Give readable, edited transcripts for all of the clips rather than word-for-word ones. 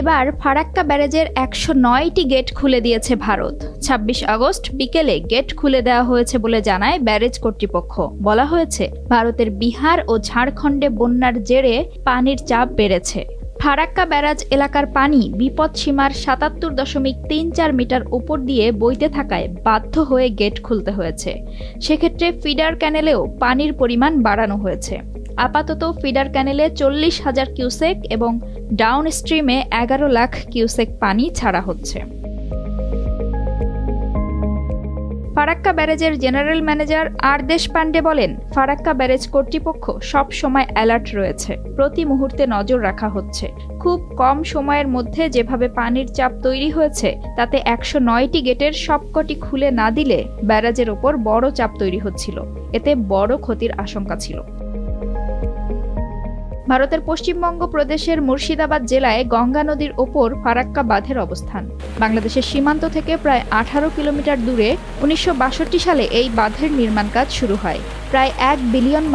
এবার ফারাক্কা ব্যারেজের ১০৯টি গেট খুলে দিয়েছে ভারত। ২৬ আগস্ট বিকেলে গেট খুলে দেওয়া হয়েছে বলে জানায় ব্যারেজ কর্তৃপক্ষ। বলা হয়েছে, ভারতের বিহার ও ঝাড়খণ্ডে বন্যার জেরে পানির চাপ বেড়েছে। ফারাক্কা ব্যারাজ এলাকার পানি বিপদসীমার ৭৭.৩৪ মিটার উপর দিয়ে বইতে থাকায় বাধ্য হয়ে গেট খুলতে হয়েছে। সেক্ষেত্রে ফিডার ক্যানেলেও পানির পরিমাণ বাড়ানো হয়েছে। আপাতত ফিডার ক্যানেলে ৪০,০০০ কিউসেক এবং ডাউন স্ট্রিমে ১১ লাখ কিউসেক পানি ছাড়া হচ্ছে। ফারাক্কা ব্যারেজের জেনারেল ম্যানেজার আর দেশপান্ডে বলেন, ফারাক্কা ব্যারেজ কর্তৃপক্ষ সব সময় অ্যালার্ট রয়েছে, প্রতি মুহূর্তে নজর রাখা হচ্ছে। খুব কম সময়ের মধ্যে যেভাবে পানির চাপ তৈরি হয়েছে তাতে ১০৯টি গেটের সবকটি খুলে না দিলে ব্যারাজের ওপর বড় চাপ তৈরি হচ্ছিল। এতে বড় ক্ষতির আশঙ্কা ছিল। ভারতের পশ্চিমবঙ্গ প্রদেশের মুর্শিদাবাদ জেলায় গঙ্গা নদীর ওপর ফারাক্কা বাঁধের অবস্থান। বাংলাদেশের সীমান্ত থেকে প্রায় ১৮ কিলোমিটার দূরে ১৯৬২ সালে এই বাঁধের নির্মাণ কাজ শুরু হয়। প্রায় $১ বিলিয়ন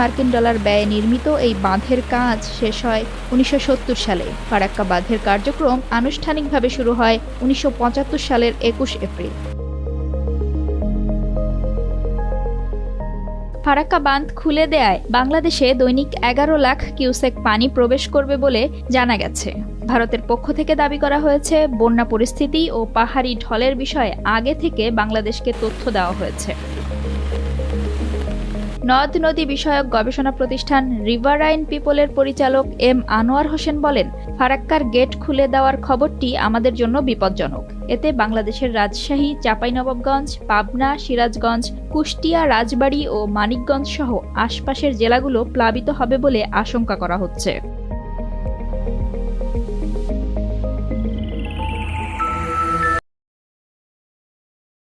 ব্যয়ে নির্মিত এই বাঁধের কাজ শেষ হয় ১৯৭০ সালে। ফারাক্কা বাঁধের কার্যক্রম আনুষ্ঠানিকভাবে শুরু হয় ১৯৭৫ সালের ২১ এপ্রিল। ফারাক্কা বাঁধ খুলে দেয়ায় বাংলাদেশে দৈনিক ১১ লাখ কিউসেক পানি প্রবেশ করবে বলে জানা গেছে। ভারতের পক্ষ থেকে দাবি করা হয়েছে, বন্যা পরিস্থিতি ও পাহাড়ি ঢলের বিষয়ে আগে থেকে বাংলাদেশকে তথ্য দেওয়া হয়েছে। নদ নদী বিষয়ক গবেষণা প্রতিষ্ঠান রিভারাইন পিপলের পরিচালক এম আনোয়ার হোসেন বলেন, ফারাক্কার গেট খুলে দেওয়ার খবরটি আমাদের জন্য বিপজ্জনক। এতে বাংলাদেশের রাজশাহী, চাঁপাইনবাবগঞ্জ, পাবনা, সিরাজগঞ্জ, কুষ্টিয়া, রাজবাড়ী ও মানিকগঞ্জ সহ আশপাশের জেলাগুলো প্লাবিত হবে বলে আশঙ্কা করা হচ্ছে।